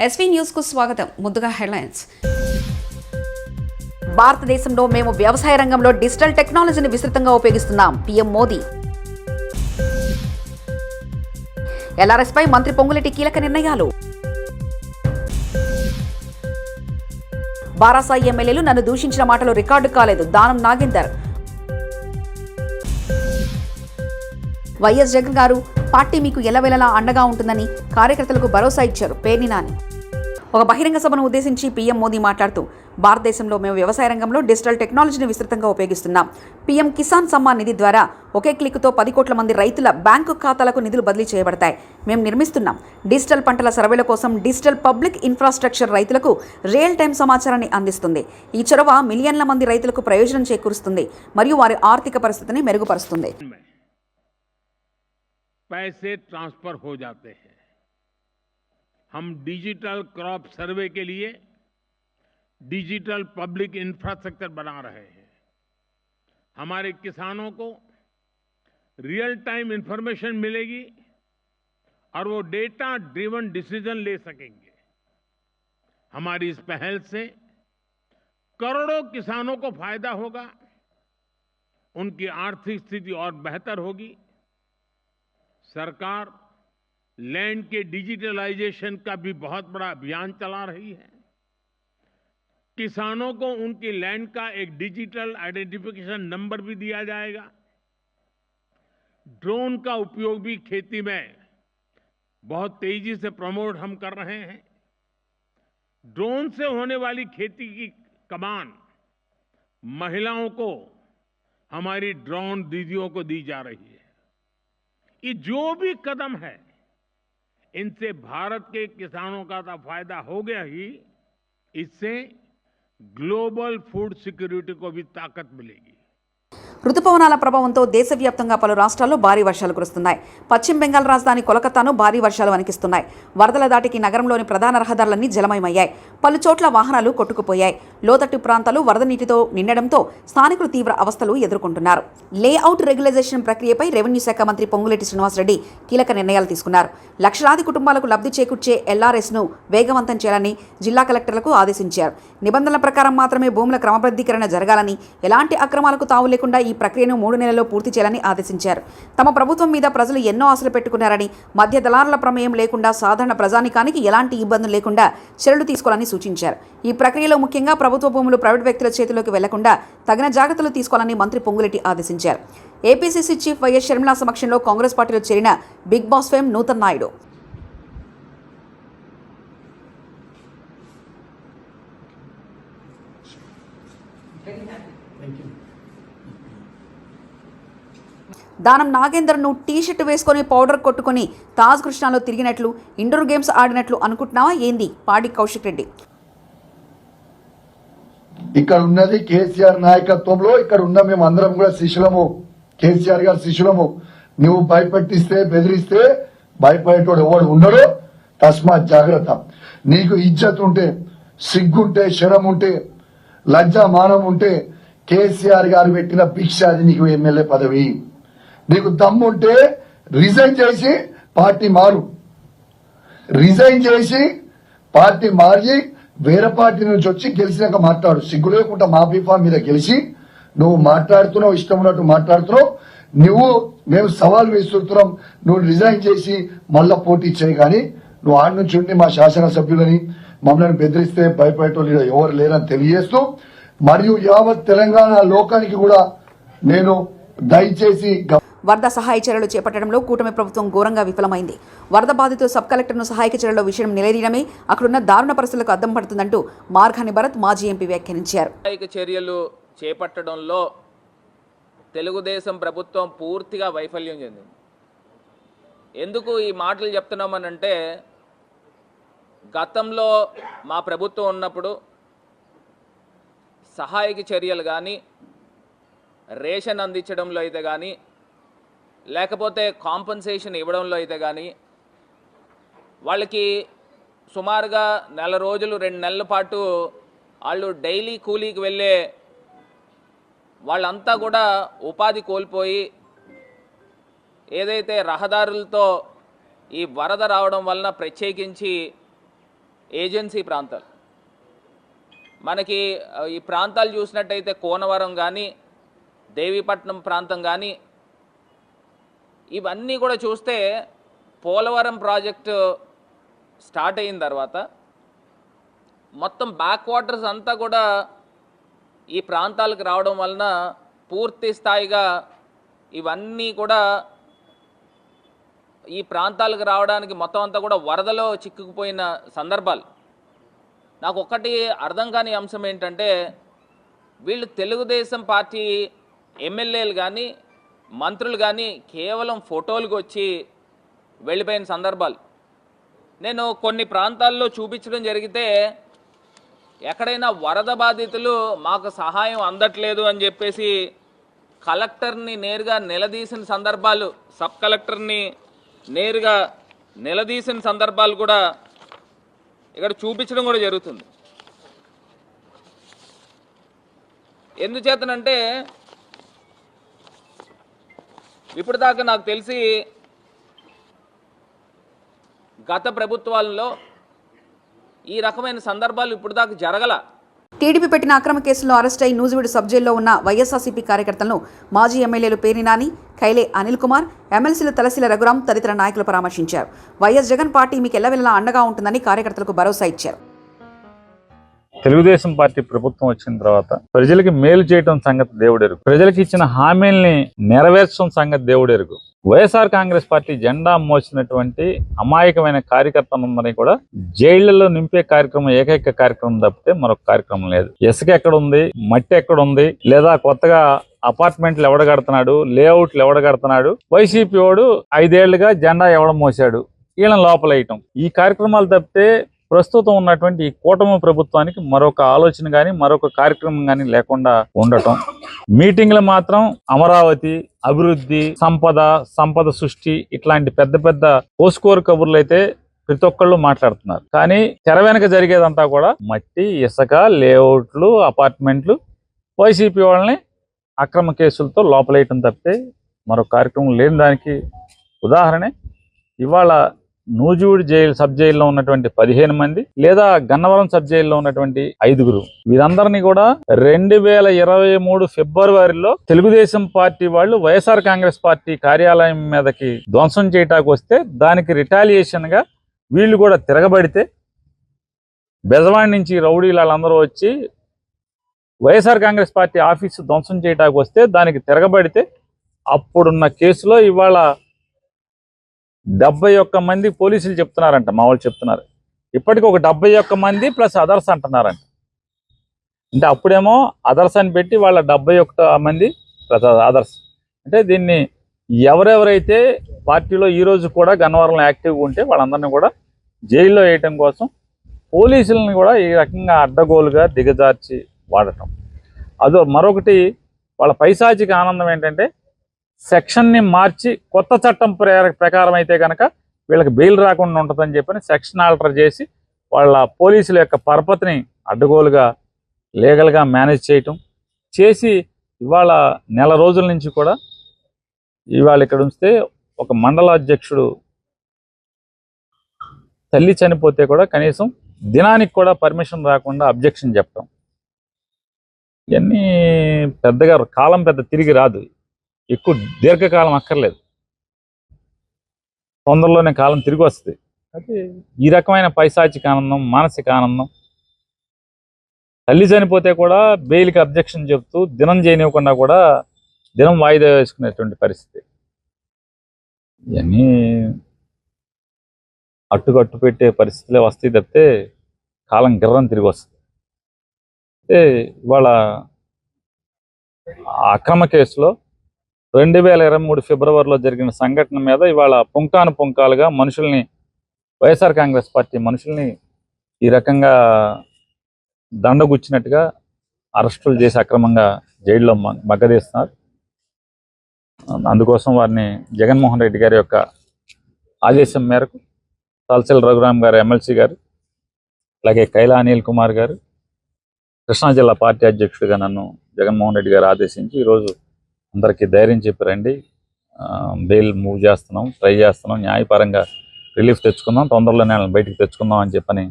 SV news కు స్వాగతం. ముందుగా హెడ్లైన్స్. భారతదేశంలో మేము వ్యవసాయ రంగంలో డిజిటల్ టెక్నాలజీని విస్తృతంగా ఉపయోగిస్తున్నాం. పీఎం మోదీ. ఎల్ఆర్ఎస్ పై మంత్రి పొంగులేటి కీలక నిర్ణయాలు. బారాసాయి ఎమ్మెల్యేలు నన్ను దూషించిన మాటలు రికార్డు కాలేదు. దానం నాగేందర్. వైఎస్ జగన్ గారు పార్టీ మీకు ఎల్లవేళలా అండగా ఉంటుందని కార్యకర్తలకు భరోసా ఇచ్చారు. పేర్ని నాని. ఒక బహిరంగ సభను ఉద్దేశించి పీఎం మోదీ మాట్లాడుతూ భారతదేశంలో మేము వ్యవసాయ రంగంలో డిజిటల్ టెక్నాలజీని విస్తృతంగా ఉపయోగిస్తున్నాం. పీఎం కిసాన్ సమ్మాన్ నిధి ద్వారా ఒకే క్లిక్తో 10 కోట్ల మంది రైతుల బ్యాంకు ఖాతాలకు నిధులు బదిలీ చేయబడతాయి. మేము నిర్మిస్తున్నాం. డిజిటల్ పంటల సర్వేల కోసం డిజిటల్ పబ్లిక్ ఇన్ఫ్రాస్ట్రక్చర్ రైతులకు రియల్ టైం సమాచారాన్ని అందిస్తుంది. ఈ చొరవ మిలియన్ల మంది రైతులకు ప్రయోజనం చేకూరుస్తుంది మరియు వారి ఆర్థిక పరిస్థితిని మెరుగుపరుస్తుంది. पैसे ट्रांसफर हो जाते हैं. हम डिजिटल क्रॉप सर्वे के लिए डिजिटल पब्लिक इंफ्रास्ट्रक्चर बना रहे हैं. हमारे किसानों को रियल टाइम इंफॉर्मेशन मिलेगी और वो डेटा ड्रिवन डिसीजन ले सकेंगे. हमारी इस पहल से करोड़ों किसानों को फायदा होगा, उनकी आर्थिक स्थिति और बेहतर होगी. सरकार लैंड के डिजिटलाइजेशन का भी बहुत बड़ा अभियान चला रही है. किसानों को उनकी लैंड का एक डिजिटल आइडेंटिफिकेशन नंबर भी दिया जाएगा. ड्रोन का उपयोग भी खेती में बहुत तेजी से प्रमोट हम कर रहे हैं. ड्रोन से होने वाली खेती की कमान महिलाओं को हमारी ड्रोन दीदियों को दी जा रही है. ये जो भी कदम है इनसे भारत के किसानों का तो फायदा हो गया ही, इससे ग्लोबल फूड सिक्योरिटी को भी ताकत मिलेगी. రుతుపవనాల ప్రభావంతో దేశవ్యాప్తంగా పలు రాష్ట్రాల్లో భారీ వర్షాలు కురుస్తున్నాయి. పశ్చిమ బెంగాల్ రాజధాని కోలకతాను భారీ వర్షాలు వణికిస్తున్నాయి. వరదల దాటికి నగరంలోని ప్రధాన రహదారులన్నీ జలమయమయ్యాయి. పలు చోట్ల వాహనాలు కొట్టుకుపోయాయి. లోతట్టు ప్రాంతాలు వరద నీటితో నిండడంతో స్థానికులు తీవ్ర అవస్థలు ఎదుర్కొంటున్నారు. లేఅవుట్ రెగ్యులైజేషన్ ప్రక్రియపై రెవెన్యూ శాఖ మంత్రి పొంగులేటి శ్రీనివాసరెడ్డి కీలక నిర్ణయాలు తీసుకున్నారు. లక్షలాది కుటుంబాలకు లబ్ధి చేకూర్చే ఎల్ఆర్ఎస్ను వేగవంతం చేయాలని జిల్లా కలెక్టర్లకు ఆదేశించారు. నిబంధనల ప్రకారం మాత్రమే భూముల క్రమబద్ధీకరణ జరగాలని, ఎలాంటి అక్రమాలకు తావు లేకుండా ఈ ప్రక్రియను 3 నెలల్లో పూర్తి చేయాలని ఆదేశించారు. తమ ప్రభుత్వం మీద ప్రజలు ఎన్నో ఆశలు పెట్టుకున్నారని, మధ్య దళారుల ప్రమేయం లేకుండా సాధారణ ప్రజానికానికి ఎలాంటి ఇబ్బందులు లేకుండా చర్యలు తీసుకోవాలని సూచించారు. ఈ ప్రక్రియలో ముఖ్యంగా ప్రభుత్వ భూములు ప్రైవేట్ వ్యక్తుల చేతిలోకి వెళ్లకుండా తగిన జాగ్రత్తలు తీసుకోవాలని మంత్రి పొంగులేటి ఆదేశించారు. ఏపీసీసీ చీఫ్ వైఎస్ షర్మిల సమక్షంలో కాంగ్రెస్ పార్టీలో చేరిన big boss fame Nutan Naidu Danam నాగేందర్ను టీషర్ట్ వేసుకొని పౌడర్ కొట్టుకుని తాజ్ కృష్ణాలో తిరిగినట్లు, ఇండోర్ గేమ్స్ ఆడినట్లు అనుకుంటున్నావా ఏంది? పాడి కౌశిక్ రెడ్డి. ఇక్కడ ఉన్నది కేసీఆర్ నాయకత్వంలో, ఇక్కడ ఉన్న మేము అందరం కూడా శిష్యులము, కేసీఆర్ గారు శిష్యులము. నువ్వు భయపెట్టిస్తే బెదిరిస్తే భయపడేటోడు ఎవడు ఉండడు. తస్మాత్ జాగ్రత్త. నీకు ఇజ్జత్ ఉంటే, సిగ్గుంటే, శరం ఉంటే, లజ్జ మానం ఉంటే కేసీఆర్ గారు పెట్టిన భిక్ష అది నీకు ఎమ్మెల్యే పదవి. నీకు దమ్ముంటే రిజైన్ చేసి పార్టీ మారు. రిజైన్ చేసి పార్టీ మారి వేరే పార్టీ నుంచి వచ్చి గెలిచినాక మాట్లాడు. సిగ్గు లేకుండా మా బీఫా మీద గెలిచి నువ్వు మాట్లాడుతున్నావు, ఇష్టం ఉన్నట్టు మాట్లాడుతున్నావు. మేము సవాల్ విసురుతున్నాం. నువ్వు రిజైన్ చేసి మళ్ళా పోటీ చేయి. కానీ నువ్వు ఆడి నుంచి ఉండి మా శాసనసభ్యులని మమ్మల్ని బెదిరిస్తే భయపడేటోళ్ళు ఎవరు లేరని తెలియజేస్తూ, మరియు యావత్ తెలంగాణ లోకానికి కూడా నేను దయచేసి వరద సహాయ చర్యలు చేపట్టడంలో కూటమి ప్రభుత్వం ఘోరంగా విఫలమైంది. వరద బాధితులు సబ్ కలెక్టర్ను సహాయక చర్యల విషయం నిలదీయడమే అక్కడున్న దారుణ పరిస్థితులకు అద్దం పడుతుందంటూ మార్గాని భరత్ మాజీ ఎంపీ వ్యాఖ్యానించారు. సహాయక చర్యలు చేపట్టడంలో తెలుగుదేశం ప్రభుత్వం పూర్తిగా వైఫల్యం చెందింది. ఎందుకు ఈ మాటలు చెప్తున్నామనంటే, గతంలో మా ప్రభుత్వం ఉన్నప్పుడు సహాయక చర్యలు కానీ, రేషన్ అందించడంలో అయితే కానీ, లేకపోతే కాంపన్సేషన్ ఇవ్వడంలో అయితే కానీ, వాళ్ళకి సుమారుగా 1 నెల రోజులు 2 నెలల పాటు వాళ్ళు డైలీ కూలీకి వెళ్ళే వాళ్ళంతా కూడా ఉపాధి కోల్పోయి, ఏదైతే రహదారులతో ఈ వరద రావడం వలన ప్రత్యేకించి ఏజెన్సీ ప్రాంతాలు. మనకి ఈ ప్రాంతాలు చూసినట్టయితే కోనవరం కానీ, దేవీపట్నం ప్రాంతం కానీ, ఇవన్నీ కూడా చూస్తే పోలవరం ప్రాజెక్టు స్టార్ట్ అయిన తర్వాత మొత్తం బ్యాక్ వాటర్స్ అంతా కూడా ఈ ప్రాంతాలకు రావడం వలన పూర్తి స్థాయిగా ఇవన్నీ కూడా ఈ ప్రాంతాలకు రావడానికి మొత్తం అంతా కూడా వరదలో చిక్కుకుపోయిన సందర్భాలు. నాకు ఒక్కటి అర్థం కాని అంశం ఏంటంటే, వీళ్ళు తెలుగుదేశం పార్టీ ఎమ్మెల్యేలు కానీ మంత్రులు కానీ కేవలం ఫోటోలకు వచ్చి వెళ్ళిపోయిన సందర్భాలు. నేను కొన్ని ప్రాంతాల్లో చూపించడం జరిగితే ఎక్కడైనా వరద బాధితులు మాకు సహాయం అందట్లేదు అని చెప్పేసి కలెక్టర్ని నేరుగా నిలదీసిన సందర్భాలు, సబ్ కలెక్టర్ని నేరుగా నిలదీసిన సందర్భాలు కూడా ఇక్కడ చూపించడం కూడా జరుగుతుంది. ఎందుచేతనంటే ఇప్పుడు దాకా నాకు తెలిసి గత ప్రభుత్వాల్లో ఈ రకమైన సందర్భాలు ఇప్పుడు దాకా జరగల. టీడీపీ పెట్టిన అక్రమ కేసులో అరెస్ట్ అయి నూజివీడు సబ్ జైల్లో ఉన్న వైఎస్ఆర్సీపీ కార్యకర్తలను మాజీ ఎమ్మెల్యేలు పేర్ని నాని, ఖైలే అనిల్ కుమార్, ఎమ్మెల్సీలు తలసిల రఘురాం తదితర నాయకులు పరామర్శించారు. వైఎస్ జగన్ పార్టీ మీకు ఎల్లవెల్లలా అండగా ఉంటుందని కార్యకర్తలకు భరోసా ఇచ్చారు. తెలుగుదేశం పార్టీ ప్రభుత్వం వచ్చిన తర్వాత ప్రజలకి మేలు చేయటం సంగతి దేవుడెరుగు, ప్రజలకు ఇచ్చిన హామీల్ని నెరవేర్చడం సంగతి దేవుడెరుగు. వైఎస్ఆర్ కాంగ్రెస్ పార్టీ జెండా మోసినటువంటి అమాయకమైన కార్యకర్తలందరినీ కూడా జైళ్లలో నింపే కార్యక్రమం ఏకైక కార్యక్రమం తప్పితే మరొక కార్యక్రమం లేదు. ఇసుక ఎక్కడుంది, మట్టి ఎక్కడుంది, లేదా కొత్తగా అపార్ట్మెంట్లు ఎవడ కడుతున్నాడు, లేఅవుట్లు ఎవడ కడుతున్నాడు, వైసీపీ వాడు 5 ఏళ్లుగా జెండా ఎవడ మోసాడు, వీళ్ళని లోపలేయటం, ఈ కార్యక్రమాలు తప్పితే ప్రస్తుతం ఉన్నటువంటి ఈ కూటమి ప్రభుత్వానికి మరొక ఆలోచన కానీ మరొక కార్యక్రమం కానీ లేకుండా ఉండటం. మీటింగ్లు మాత్రం అమరావతి, అభివృద్ధి, సంపద సృష్టి ఇట్లాంటి పెద్ద పెద్ద పోస్కోరు కబుర్లు అయితే ప్రతి ఒక్కళ్ళు మాట్లాడుతున్నారు. కానీ తెర వెనక జరిగేదంతా కూడా మట్టి, ఇసుక, లేఅవుట్లు, అపార్ట్మెంట్లు, వైసీపీ వాళ్ళని అక్రమ కేసులతో లోపలేయటం తప్పితే మరొక కార్యక్రమం లేని దానికి ఉదాహరణ ఇవాళ నూజివీడు సబ్ జైల్లో ఉన్నటువంటి 15 మంది, లేదా గన్నవరం సబ్ జైల్లో ఉన్నటువంటి 5గురు, వీరందరినీ కూడా 2023 ఫిబ్రవరిలో తెలుగుదేశం పార్టీ వాళ్ళు వైఎస్ఆర్ కాంగ్రెస్ పార్టీ కార్యాలయం మీదకి ధ్వంసం చేయటానికి వస్తే దానికి రిటాలియేషన్ గా వీళ్ళు కూడా తిరగబడితే బెజవాడి నుంచి రౌడీలు వాళ్ళందరూ వచ్చి వైఎస్ఆర్ కాంగ్రెస్ పార్టీ ఆఫీసు ధ్వంసం చేయటానికి వస్తే దానికి తిరగబడితే అప్పుడున్న కేసులో ఇవాళ 71 మంది పోలీసులు చెప్తున్నారంట, మా వాళ్ళు చెప్తున్నారు. ఇప్పటికి ఒక 71 మంది ప్లస్ అదర్స్ అంటున్నారంట. అంటే అప్పుడేమో అదర్స్ అని పెట్టి వాళ్ళ 71 మంది ప్లస్ అదర్స్. అంటే దీన్ని ఎవరెవరైతే పార్టీలో ఈ రోజు కూడా గన్నవరంలో యాక్టివ్గా ఉంటే వాళ్ళందరినీ కూడా జైల్లో వేయటం కోసం పోలీసులను కూడా ఈ రకంగా అడ్డగోలుగా దిగజార్చి వాడటం. అదో మరొకటి వాళ్ళ పైశాచిక ఆనందం ఏంటంటే సెక్షన్ని మార్చి కొత్త చట్టం ప్రకారం అయితే కనుక వీళ్ళకి బెయిల్ రాకుండా ఉంటుందని చెప్పని సెక్షన్ ఆల్టర్ చేసి వాళ్ళ పోలీసుల యొక్క పరపతిని అడ్డగోలుగా లీగల్గా మేనేజ్ చేయటం చేసి ఇవాళ నెల రోజుల నుంచి కూడా ఇవాళ ఇక్కడ ఉంచితే ఒక మండల అధ్యక్షుడు తల్లి చనిపోతే కూడా కనీసం దినానికి కూడా పర్మిషన్ రాకుండా అబ్జెక్షన్ చెప్పడం, ఇవన్నీ పెద్దగా కాలం పెద్ద తిరిగి రాదు, ఎక్కువ దీర్ఘకాలం అక్కర్లేదు, తొందరలోనే కాలం తిరిగి వస్తుంది. అయితే ఈ రకమైన పైశాచిక ఆనందం, మానసిక ఆనందం, తల్లి చనిపోతే కూడా బెయిల్కి అబ్జెక్షన్ చెప్తూ దినం చేయనివ్వకుండా కూడా దినం వాయిదా వేసుకునేటువంటి పరిస్థితి, ఇవన్నీ అట్టుకట్టు పెట్టే పరిస్థితులే వస్తాయి తప్పితే కాలం గిర్రం తిరిగి వస్తుంది. అయితే ఇవాళ అక్రమ కేసులో 2023 ఫిబ్రవరిలో జరిగిన సంఘటన మీద ఇవాళ పుంకాను పుంకాలుగా మనుషుల్ని, వైఎస్ఆర్ కాంగ్రెస్ పార్టీ మనుషుల్ని ఈ రకంగా దండగుచ్చినట్టుగా అరెస్టులు చేసి అక్రమంగా జైల్లో మగ్గదీస్తున్నారు. అందుకోసం వారిని జగన్మోహన్ రెడ్డి గారి యొక్క ఆదేశం మేరకు తలసిల రఘురాం గారు ఎమ్మెల్సీ గారు, అలాగే ఖైలా అనిల్ కుమార్ గారు, కృష్ణా జిల్లా పార్టీ అధ్యక్షుడిగా నన్ను జగన్మోహన్ రెడ్డి గారు ఆదేశించి ఈరోజు అందరికీ ధైర్యం చెప్పారండి, బెయిల్ మూవ్ చేస్తున్నాం, ట్రై చేస్తున్నాం, న్యాయపరంగా రిలీఫ్ తెచ్చుకుందాం, తొందరలోనే బయటికి తెచ్చుకుందాం అని చెప్పని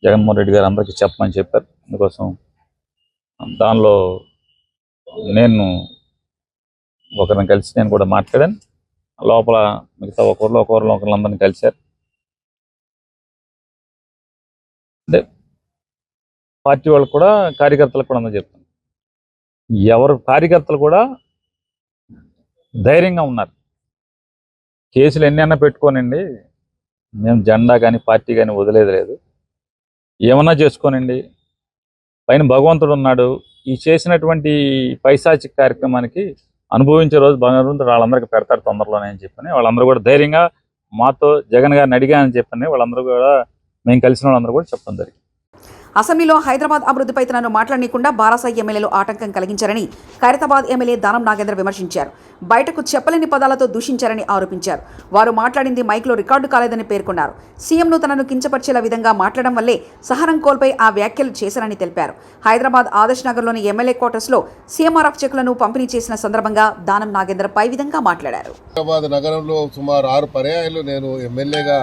జగన్మోహన్ రెడ్డి గారు అందరికీ చెప్పమని చెప్పారు. అందుకోసం దానిలో నేను ఒకరిని కలిసి నేను కూడా మాట్లాడాను. లోపల మిగతా ఒకరిని కలిశారు. అంటే పార్టీ వాళ్ళకు కూడా కార్యకర్తలకు కూడా అందరూ చెప్తాను, ఎవరు కార్యకర్తలు కూడా ధైర్యంగా ఉన్నారు. కేసులు ఎన్నైనా పెట్టుకోనండి, మేము జెండా కానీ పార్టీ కానీ వదిలేది లేదు. ఏమన్నా చేసుకోనండి, పైన భగవంతుడు ఉన్నాడు. ఈ చేసినటువంటి పైశాచిక కార్యక్రమానికి అనుభవించే రోజు భగవంతుడు వాళ్ళందరికీ పెడతాడు తొందరలోనే అని చెప్పని వాళ్ళందరూ కూడా ధైర్యంగా మాతో జగన్ గారిని అడిగానని చెప్పని వాళ్ళందరూ కూడా మేము కలిసిన వాళ్ళందరూ కూడా చెప్పడం జరిగింది. అసెంబ్లీలో హైదరాబాద్ అభివృద్ధిపై తనను మాట్లాడనీయకుండా బారాసాయి ఎమ్మెల్యేలు ఆటంకం కలిగించారని ఖైరతాబాద్ ఎమ్మెల్యే దానం నాగేంద్ర విమర్శించారు. బయటకు చెప్పలేని పదాలతో దూషించారని ఆరోపించారు. వారు మాట్లాడింది మైక్లో రికార్డు కాలేదని పేర్కొన్నారు. సీఎంను తనను కించపరిచేలా విధంగా మాట్లాడడం వల్లే సహనం కోల్పై ఆ వ్యాఖ్యలు చేశారని తెలిపారు. హైదరాబాద్ ఆదర్శ్ నగర్లోని ఎమ్మెల్యే క్వార్టర్స్లో సీఎంఆర్ఎఫ్ చెక్కులను పంపిణీ చేసిన సందర్భంగా దానం నాగేంద్ర పై విధంగా మాట్లాడారు. హైదరాబాద్ నగరంలో సుమారు 6 పర్యాయాలు నేను ఎమ్మెల్యేగా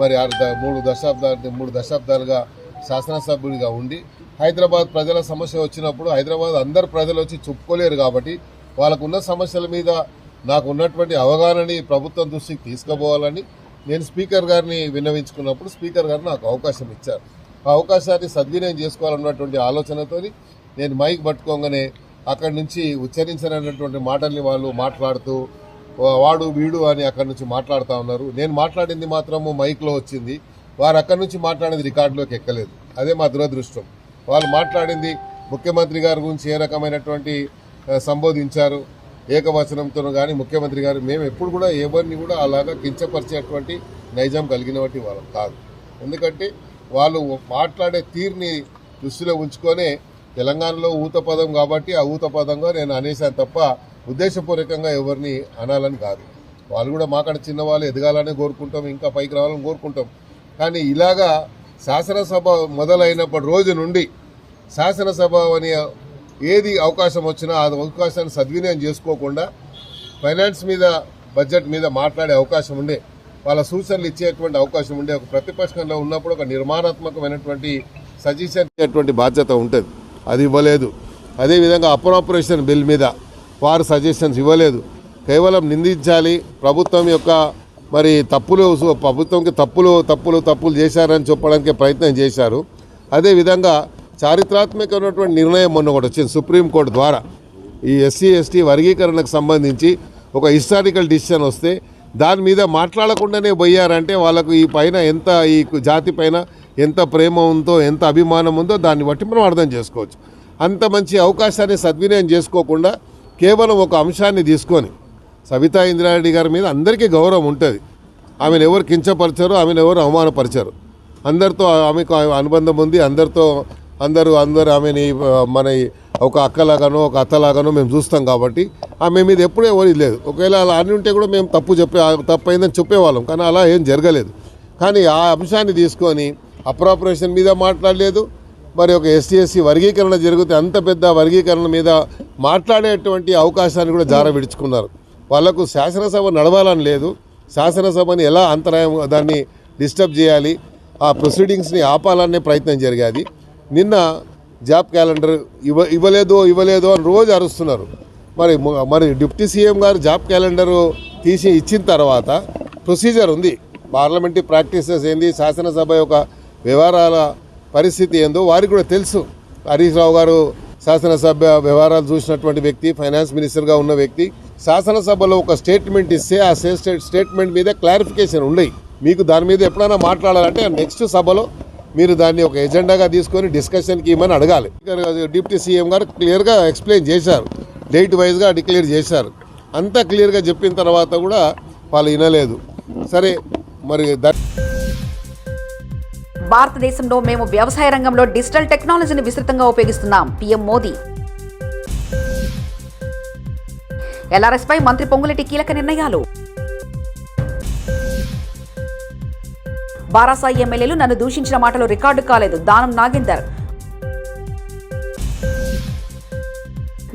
మరి 3 దశాబ్దాలుగా శాసనసభ్యుడిగా ఉండి హైదరాబాద్ ప్రజల సమస్య వచ్చినప్పుడు హైదరాబాద్ అందరు ప్రజలు వచ్చి చెప్పుకోలేరు కాబట్టి వాళ్ళకున్న సమస్యల మీద నాకు ఉన్నటువంటి అవగాహనని ప్రభుత్వం దృష్టికి తీసుకుపోవాలని నేను స్పీకర్ గారిని విన్నవించుకున్నప్పుడు స్పీకర్ గారు నాకు అవకాశం ఇచ్చారు. ఆ అవకాశాన్ని సద్వినియోగం చేసుకోవాలన్నటువంటి ఆలోచనతో నేను మైక్ పట్టుకోగానే అక్కడి నుంచి ఉచ్చరించనటువంటి మాటల్ని వాళ్ళు మాట్లాడుతూ వాడు వీడు అని అక్కడి నుంచి మాట్లాడుతూ ఉన్నారు. నేను మాట్లాడింది మాత్రము మైక్లో వచ్చింది, వారు అక్కడి నుంచి మాట్లాడేది రికార్డులోకి ఎక్కలేదు. అదే మా దురదృష్టం. వాళ్ళు మాట్లాడింది ముఖ్యమంత్రి గారి గురించి ఏ రకమైనటువంటి సంబోధించారు ఏకవచనంతో కానీ ముఖ్యమంత్రి గారు మేము ఎప్పుడు కూడా ఎవరిని కూడా అలాగా కించపరిచేటువంటి నైజం కలిగినటువంటి వాళ్ళం కాదు. ఎందుకంటే వాళ్ళు మాట్లాడే తీరుని దృష్టిలో ఉంచుకొనే తెలంగాణలో ఊత పదం కాబట్టి ఆ ఊత పదంగా నేను అనేసాను తప్ప ఉద్దేశపూర్వకంగా ఎవరిని అనాలని కాదు. వాళ్ళు కూడా మాకన్నా చిన్నవాళ్ళు ఎదగాలని కోరుకుంటాం, ఇంకా పైకి రావాలని కోరుకుంటాం. కానీ ఇలాగా శాసనసభ మొదలైనప్పటి రోజు నుండి శాసనసభ అని ఏది అవకాశం వచ్చినా ఆ అవకాశాన్ని సద్వినియోగం చేసుకోకుండా ఫైనాన్స్ మీద బడ్జెట్ మీద మాట్లాడే అవకాశం ఉండే, వాళ్ళ సూచనలు ఇచ్చేటువంటి అవకాశం ఉండే, ఒక ప్రతిపక్షంలో ఉన్నప్పుడు ఒక నిర్మాణాత్మకమైనటువంటి సజెషన్ ఇచ్చేటువంటి బాధ్యత ఉంటుంది. అది ఇవ్వలేదు. అదేవిధంగా అప్రోప్రియేషన్ బిల్ మీద వారు సజెషన్స్ ఇవ్వలేదు. కేవలం నిందించాలి, ప్రభుత్వం యొక్క మరి ప్రభుత్వంకి తప్పులు చేశారని చెప్పడానికి ప్రయత్నం చేశారు. అదేవిధంగా చారిత్రాత్మకమైనటువంటి నిర్ణయం మొన్న ఒకటి వచ్చింది సుప్రీంకోర్టు ద్వారా. ఈ ఎస్సీ ఎస్టీ వర్గీకరణకు సంబంధించి ఒక హిస్టారికల్ డిసిషన్ వస్తే దాని మీద మాట్లాడకుండానే పోయారంటే వాళ్ళకు ఈ జాతి పైన ఎంత ప్రేమ ఉందో ఎంత అభిమానం ఉందో దాన్ని బట్టి మనం అర్థం చేసుకోవచ్చు. అంత మంచి అవకాశాన్ని సద్వినియోగం చేసుకోకుండా కేవలం ఒక అంశాన్ని తీసుకొని సబితా ఇంద్రారెడ్డి గారి మీద అందరికీ గౌరవం ఉంటుంది. ఆమెను ఎవరు కించపరిచారు, ఆమెను ఎవరు అవమానపరిచారు. అందరితో ఆమెకు అనుబంధం ఉంది. అందరూ ఆమెని మన ఒక అక్కలాగానో ఒక అత్తలాగానో మేము చూస్తాం కాబట్టి ఆమె మీద ఎప్పుడూ ఎవరు లేదు. ఒకవేళ అలా అని ఉంటే కూడా మేము తప్పైందని చెప్పేవాళ్ళం, కానీ అలా ఏం జరగలేదు. కానీ ఆ అంశాన్ని తీసుకొని అప్రాపరేషన్ మీద మాట్లాడలేదు. మరి ఒక ఎస్సీ వర్గీకరణ జరిగితే అంత పెద్ద వర్గీకరణ మీద మాట్లాడేటువంటి అవకాశాన్ని కూడా జారవిడుచుకున్నారు. వాళ్లకు శాసనసభ నడవాలని లేదు, శాసనసభని ఎలా అంతరాయం దాన్ని డిస్టర్బ్ చేయాలి, ఆ ప్రొసీడింగ్స్ని ఆపాలనే ప్రయత్నం జరిగేది. నిన్న జాబ్ క్యాలెండర్ ఇవ్వలేదు అని రోజు అరుస్తున్నారు. మరి డిప్యూటీ సీఎం గారు జాబ్ క్యాలెండర్ ఇచ్చిన తర్వాత ప్రొసీజర్ ఉంది, పార్లమెంటరీ ప్రాక్టీసెస్ ఏంది, శాసనసభ యొక్క వ్యవహారాల పరిస్థితి ఏందో వారికి కూడా తెలుసు. హరీష్ రావు గారు శాసనసభ వ్యవహారాలు చూసినటువంటి వ్యక్తి, ఫైనాన్స్ మినిస్టర్గా ఉన్న వ్యక్తి. శాసనసభలో ఒక స్టేట్మెంట్ ఇస్తే ఆ స్టేట్మెంట్ మీద క్లారిఫికేషన్ ఉండయి. మీకు దాని మీద ఎప్పుడైనా మాట్లాడాలంటే నెక్స్ట్ సభలో మీరు దాన్ని ఒక ఎజెండాగా తీసుకొని డిస్కషన్కి ఇవ్వమని అడగాలి. డిప్యూటీ సీఎం గారు క్లియర్గా ఎక్స్ప్లెయిన్ చేశారు, డేట్ వైజ్గా డిక్లేర్ చేశారు. అంతా క్లియర్గా చెప్పిన తర్వాత కూడా వాళ్ళు వినలేదు. సరే మరి భారతదేశంలో మేము వ్యవసాయ రంగంలో డిజిటల్ టెక్నాలజీని విస్తృతంగా ఉపయోగిస్తున్నాం. పీఎం మోదీ. ఎల్ఆర్ఎస్ పై మంత్రి పొంగులేటి కీలక నిర్ణయాలు. బారాసాయి ఎమ్మెల్యేలు నన్ను దూషించిన మాటలు రికార్డు కాలేదు. దానం నాగేందర్.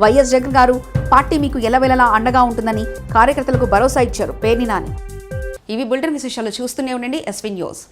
వైఎస్ జగన్ గారు పార్టీ మీకు ఎల్లవేళలా అండగా ఉంటుందని కార్యకర్తలకు భరోసా ఇచ్చారు. పేర్ని నాని. ఇవి బులెటిన్ విశేషాలు. చూస్తూనే ఉండండి ఎస్వీ న్యూస్.